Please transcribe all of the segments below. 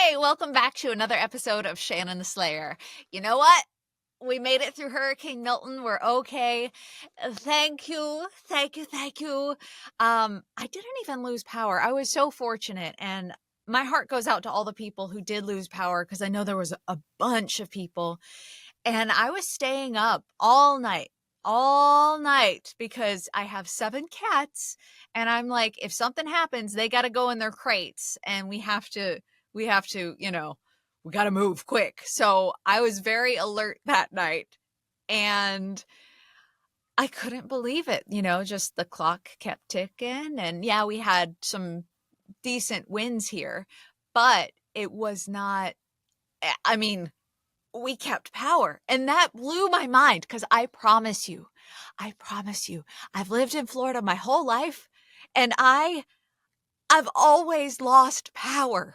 Hey, welcome back to another episode of Shannon The Slayer. You know what? We made it through Hurricane Milton. We're okay. Thank you. Thank you. Thank you. I didn't even lose power. I was so fortunate, and my heart goes out to all the people who did lose power because I know there was a bunch of people, and I was staying up all night because I have 7 cats, and I'm like, if something happens, they got to go in their crates, and we have to, we got to move quick. So I was very alert that night, and I couldn't believe it. Just the clock kept ticking. And yeah, we had some decent wins here, but it was not, I mean, we kept power. And that blew my mind because I promise you, I've lived in Florida my whole life, and I've always lost power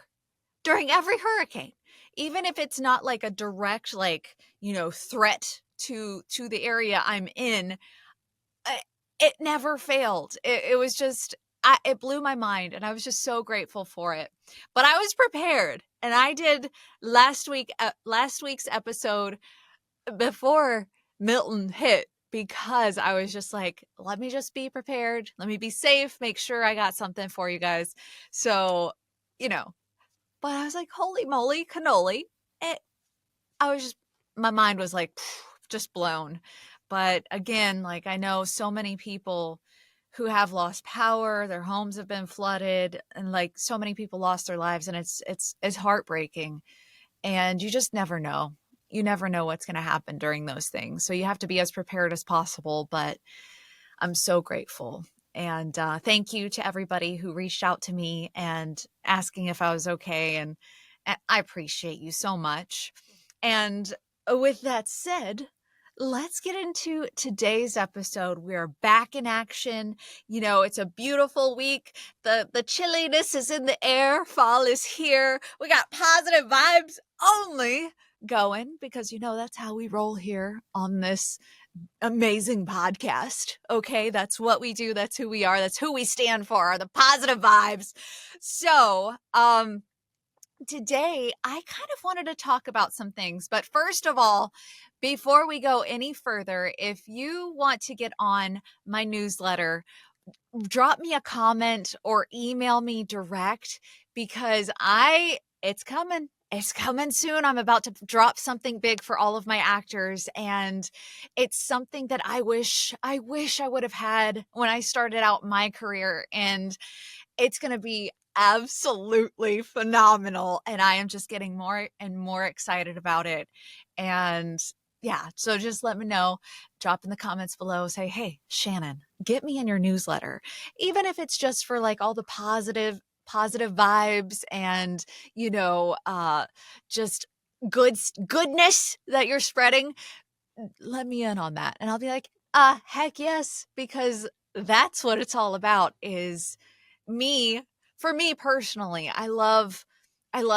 during every hurricane, even if it's not like a direct, threat to the area I'm in. It never failed. It was just, it blew my mind, and I was just so grateful for it. But I was prepared, and I did last week's episode before Milton hit, because I was just like, let me just be prepared. Let me be safe. Make sure I got something for you guys. So, you know, but I was like, holy moly, cannoli. It, I was just, my mind was like, just blown. But again, like, I know so many people who have lost power, their homes have been flooded, and like so many people lost their lives, and it's heartbreaking. And you just never know. You never know what's going to happen during those things. So you have to be as prepared as possible. But I'm so grateful. And thank you to everybody who reached out to me and asking if I was okay. And I appreciate you so much. And with that said, let's get into today's episode. We are back in action. It's a beautiful week. The chilliness is in the air. Fall is here. We got positive vibes only going, because that's how we roll here on this amazing podcast. Okay, that's what we do. That's who we are. That's who we stand for, are the positive vibes. So, today I kind of wanted to talk about some things, but first of all, before we go any further, if you want to get on my newsletter, drop me a comment or email me direct, because it's coming. It's coming soon. I'm about to drop something big for all of my actors, and it's something that I wish I would have had when I started out my career, and it's going to be absolutely phenomenal, and I am just getting more and more excited about it. And yeah, so just let me know, drop in the comments below, say, hey, Shannon, get me in your newsletter, even if it's just for like all the positive vibes and just goodness that you're spreading. Let me in on that, and I'll be like, heck yes, because that's what it's all about. Is me For me personally, I love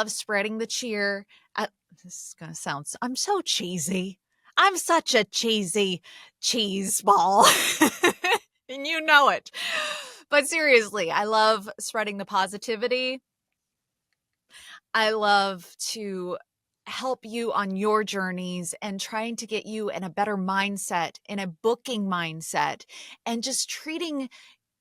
spreading the cheer. This is gonna sound, I'm so cheesy. I'm such a cheesy cheese ball. And you know it. But seriously, I love spreading the positivity. I love to help you on your journeys and trying to get you in a better mindset, in a booking mindset, and just treating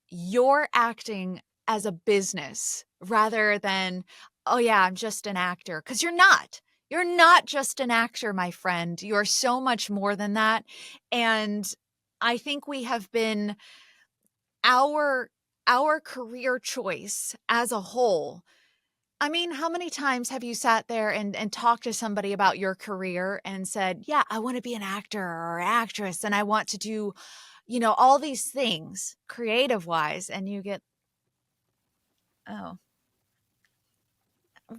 your acting as a business rather than, oh yeah, I'm just an actor. Because you're not. You're not just an actor, my friend. You're so much more than that. And I think we have been, our career choice as a whole. I mean, how many times have you sat there and talked to somebody about your career and said, yeah, I want to be an actor or actress, and I want to do, all these things creative wise. And you get, oh,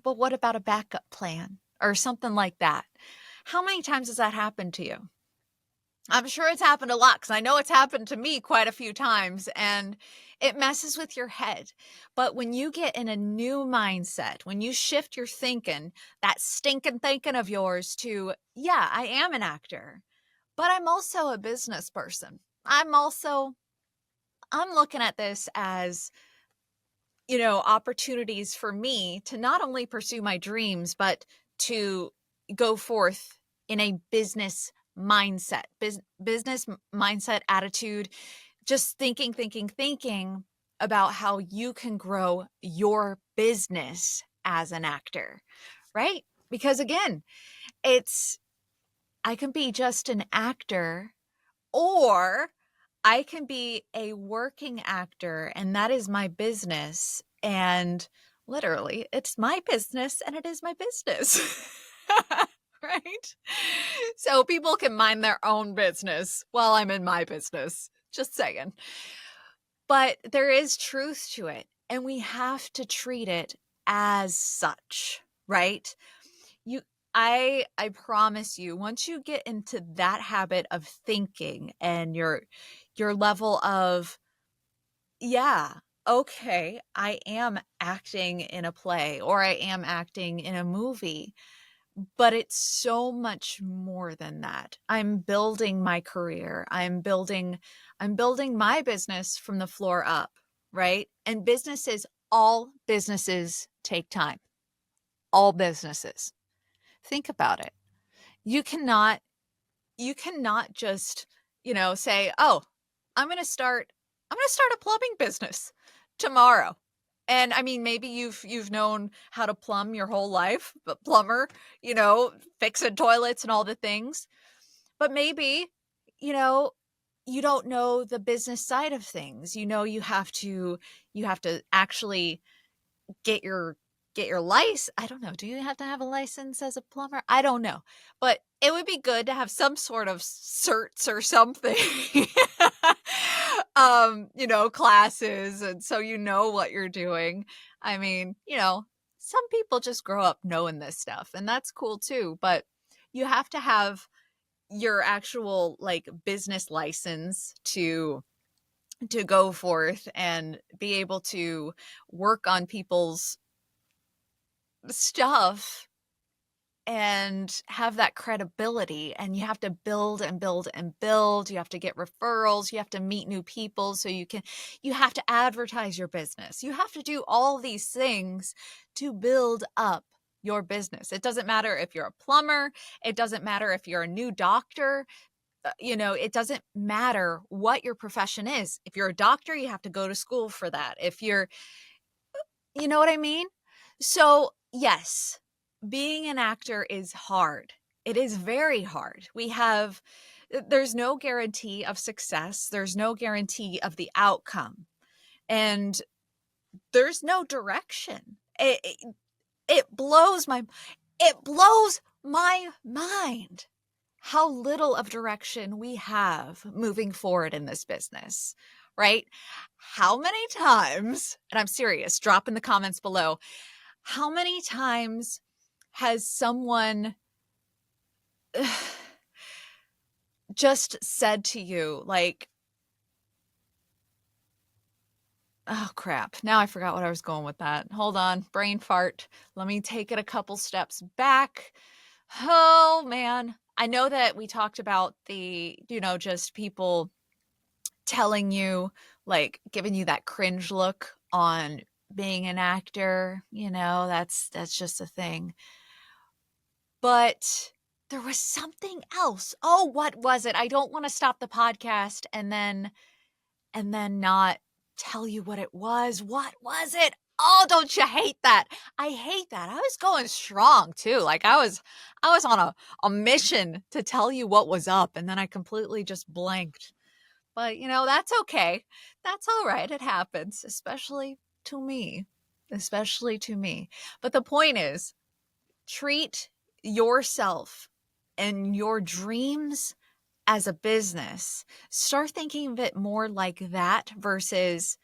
but what about a backup plan or something like that? How many times has that happened to you? I'm sure it's happened a lot, because I know it's happened to me quite a few times, and it messes with your head. But when you get in a new mindset, when you shift your thinking, that stinking thinking of yours to, yeah, I am an actor, but I'm also a business person. I'm looking at this as, opportunities for me to not only pursue my dreams, but to go forth in a business mindset, business mindset attitude, just thinking about how you can grow your business as an actor, right? Because again, I can be just an actor, or I can be a working actor, and that is my business. And literally, it's my business and it is my business. Right? So people can mind their own business while I'm in my business. Just saying. But there is truth to it, and we have to treat it as such, right? You I promise you, once you get into that habit of thinking and your level of, yeah, okay, I am acting in a play or I am acting in a movie, but it's so much more than that. I'm building my career. I'm building my business from the floor up, right? And all businesses take time. All businesses. Think about it. You cannot just, say, "Oh, I'm going to start a plumbing business tomorrow." And I mean, maybe you've known how to plumb your whole life, but plumber, fixing toilets and all the things. But maybe, you know, you don't know the business side of things. You have to actually get your license. I don't know. Do you have to have a license as a plumber? I don't know. But it would be good to have some sort of certs or something. Classes, and so you know what you're doing. I mean, some people just grow up knowing this stuff, and that's cool too, but you have to have your actual like business license to go forth and be able to work on people's stuff and have that credibility. And you have to build and build and build. You have to get referrals. You have to meet new people so you have to advertise your business. You have to do all these things to build up your business. It doesn't matter if you're a plumber. It doesn't matter if you're a new doctor. It doesn't matter what your profession is. If you're a doctor, you have to go to school for that. If you're, you know what I mean? So, yes, being an actor is hard. It is very hard. There's no guarantee of success. There's no guarantee of the outcome. And there's no direction. It blows my mind how little of direction we have moving forward in this business, right? How many times, and I'm serious, drop in the comments below, how many times has someone just said to you, like, oh crap, now I forgot what I was going with that. Hold on, brain fart. Let me take it a couple steps back. Oh man, I know that we talked about just people telling you, like, giving you that cringe look on being an actor, that's just a thing. But there was something else. Oh, what was it? I don't want to stop the podcast and then not tell you what it was. What was it? Oh, don't you hate that? I hate that. I was going strong too. Like I was on a mission to tell you what was up, and then I completely just blanked. But that's okay. That's all right. It happens, especially to me. Especially to me. But the point is, treat yourself and your dreams as a business. Start thinking of it more like that versus,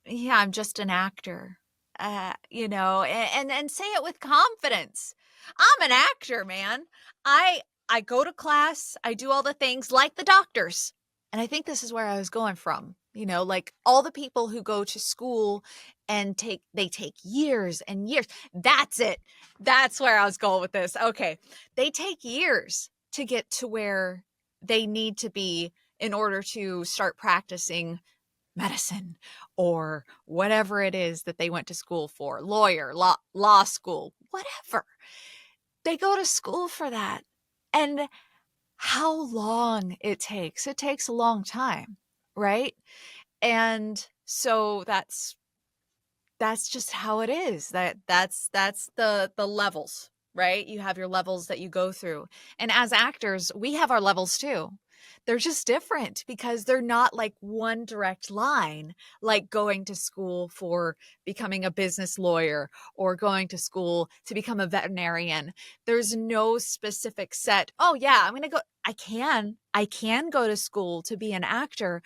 yeah, I'm just an actor. And say it with confidence. I'm an actor, man. I go to class, I do all the things like the doctors. And I think this is where I was going from. Like all the people who go to school and they take years and years. That's it. That's where I was going with this. Okay. They take years to get to where they need to be in order to start practicing medicine or whatever it is that they went to school for, lawyer, law school, whatever. They go to school for that. And how long it takes a long time, right? And so that's just how it is. That's the levels, right? You have your levels that you go through. And as actors, we have our levels too. They're just different because they're not like one direct line, like going to school for becoming a business lawyer or going to school to become a veterinarian. There's no specific set. Oh yeah, I'm going to go I can go to school to be an actor,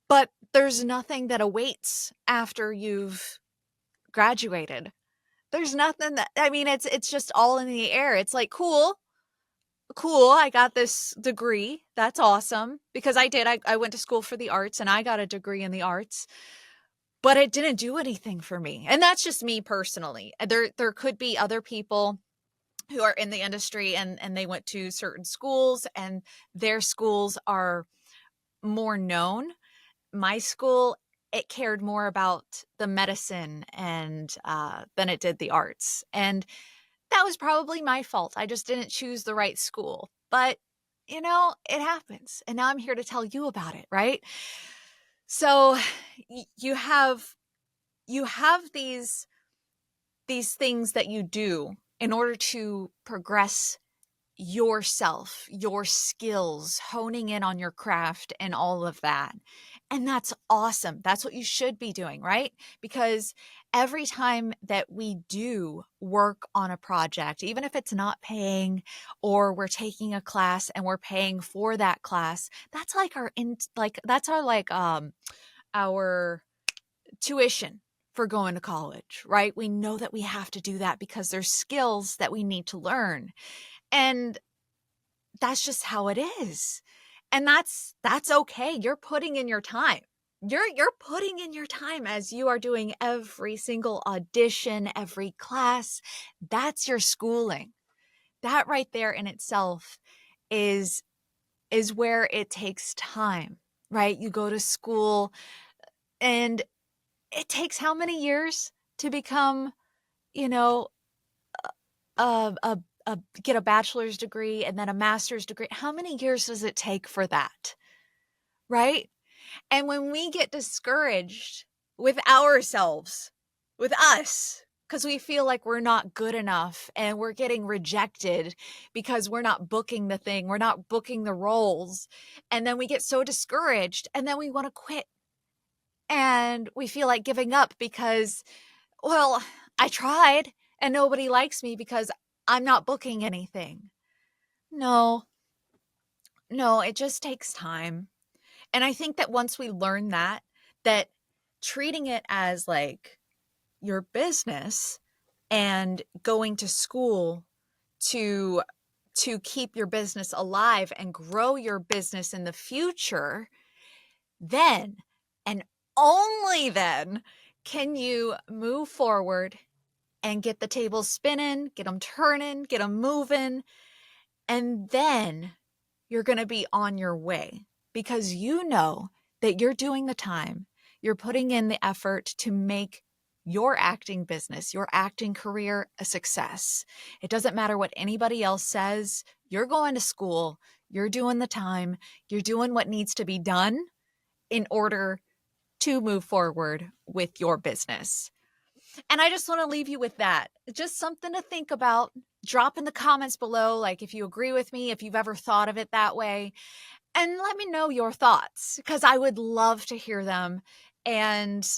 but there's nothing that awaits after you've graduated. There's nothing that, I mean, it's just all in the air. It's like, cool. I got this degree. That's awesome. Because I went to school for the arts and I got a degree in the arts, but it didn't do anything for me. And that's just me personally. There could be other people who are in the industry and they went to certain schools and their schools are more known. My school, it cared more about the medicine and than it did the arts. And that was probably my fault. I just didn't choose the right school. But, it happens. And now I'm here to tell you about it, right? So you have these things that you do in order to progress yourself, your skills, honing in on your craft and all of that. And that's awesome. That's what you should be doing, right? Because every time that we do work on a project, even if it's not paying or we're taking a class and we're paying for that class, that's like our tuition for going to college, right? We know that we have to do that because there's skills that we need to learn. And that's just how it is. And that's okay. You're putting in your time. You're putting in your time as you are doing every single audition, every class. That's your schooling. That right there in itself is where it takes time, right? You go to school and it takes how many years to become, you know, a, a, get a bachelor's degree and then a master's degree? How many years does it take for that? Right? And when we get discouraged with ourselves, with us, because we feel like we're not good enough and we're getting rejected because we're not booking the thing, we're not booking the roles. And then we get so discouraged and then we want to quit and we feel like giving up because, well, I tried and nobody likes me because I'm not booking anything. No, no, it just takes time. And I think that once we learn that treating it as like your business and going to school to keep your business alive and grow your business in the future, then and only then can you move forward and get the tables spinning, get them turning, get them moving, and then you're going to be on your way because you know that you're doing the time, you're putting in the effort to make your acting business, your acting career a success. It doesn't matter what anybody else says. You're going to school, you're doing the time, you're doing what needs to be done in order to move forward with your business. And I just want to leave you with that. Just something to think about. Drop in the comments below, like if you agree with me, if you've ever thought of it that way, and let me know your thoughts because I would love to hear them. And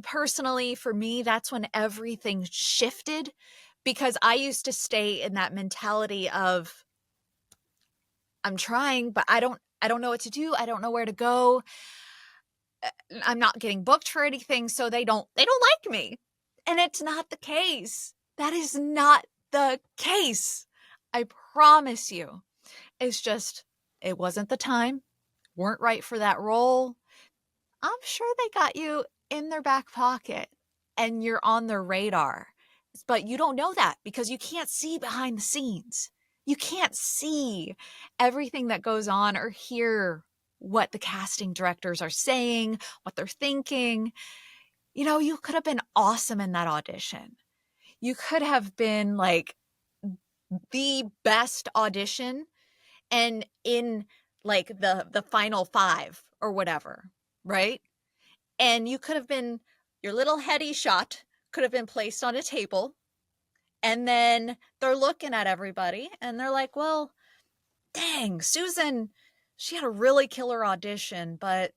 personally, for me, that's when everything shifted because I used to stay in that mentality of I'm trying, but I don't know what to do. I don't know where to go. I'm not getting booked for anything, so they don't like me. And it's not the case. That is not the case. I promise you. It's just, it wasn't the time, weren't right for that role. I'm sure they got you in their back pocket and you're on their radar. But you don't know that because you can't see behind the scenes. You can't see everything that goes on or hear what the casting directors are saying, what they're thinking. You know, you could have been awesome in that audition. You could have been like the best audition and in like the final 5 or whatever, right? And you could have been, your little heady shot could have been placed on a table, and then they're looking at everybody and they're like, well, dang, Susan, she had a really killer audition, but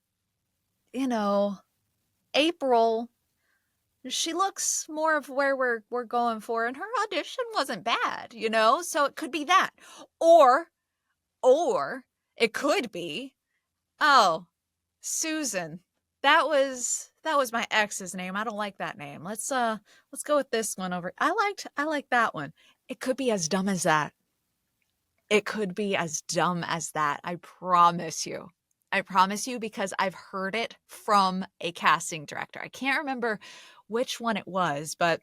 you know, April, she looks more of where we're going for, and her audition wasn't bad, you know? So it could be that. Or or it could be, oh, Susan. That was my ex's name. I don't like that name. Let's go with this one over. I like that one. It could be as dumb as that. It could be as dumb as that. I promise you. I promise you, because I've heard it from a casting director. I can't remember which one it was, but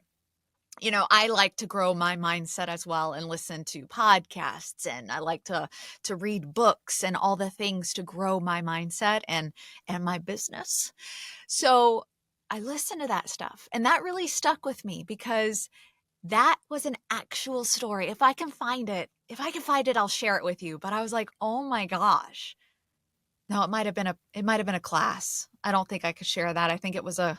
you know, I like to grow my mindset as well and listen to podcasts, and I like to read books and all the things to grow my mindset and my business. So I listened to that stuff, and that really stuck with me because that was an actual story. If I can find it, I'll share it with you. But I was like, "Oh my gosh." No, it might have been a class. I don't think I could share that. I think it was a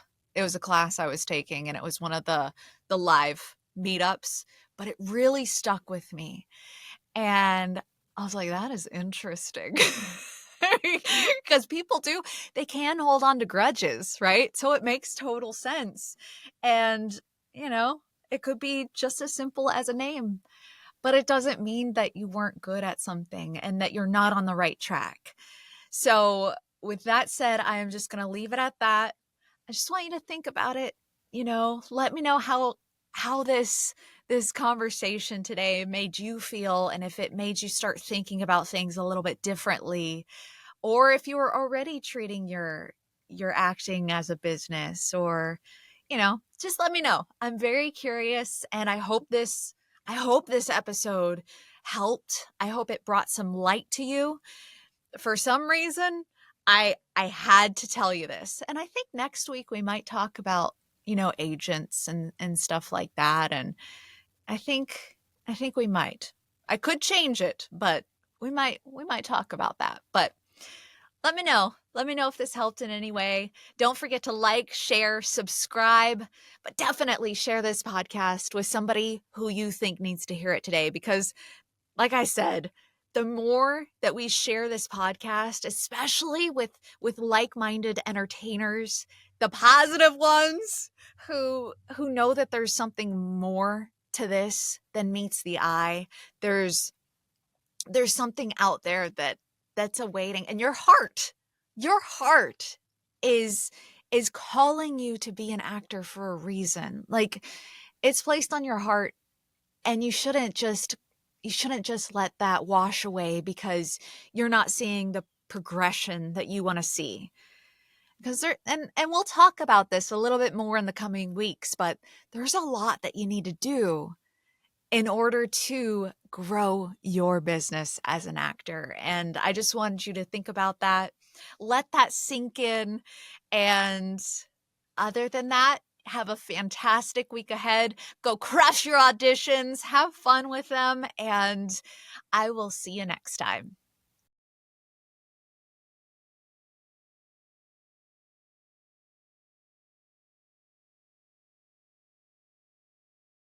class I was taking, and it was one of the live meetups, but it really stuck with me. And I was like, that is interesting. Because people do, they can hold on to grudges, right? So it makes total sense. And, you know, it could be just as simple as a name, but it doesn't mean that you weren't good at something and that you're not on the right track. So, with that said, I am just going to leave it at that. I just want you to think about it. You know, let me know how this conversation today made you feel, and if it made you start thinking about things a little bit differently, or if you were already treating your acting as a business, or you know, just let me know. I'm very curious, and I hope this episode helped. I hope it brought some light to you. For some reason, I had to tell you this. And I think next week we might talk about, you know, agents and stuff like that. And I think we might. I could change it, but we might talk about that. But let me know. Let me know if this helped in any way. Don't forget to like, share, subscribe, but definitely share this podcast with somebody who you think needs to hear it today, because like I said, the more that we share this podcast, especially with like-minded entertainers, the positive ones who know that there's something more to this than meets the eye. There's something out there that's awaiting, and your heart is calling you to be an actor for a reason. Like, it's placed on your heart, and you shouldn't just let that wash away because you're not seeing the progression that you want to see. Because and we'll talk about this a little bit more in the coming weeks, but there's a lot that you need to do in order to grow your business as an actor. And I just wanted you to think about that. Let that sink in. And other than that, have a fantastic week ahead. Go crush your auditions, have fun with them, and I will see you next time.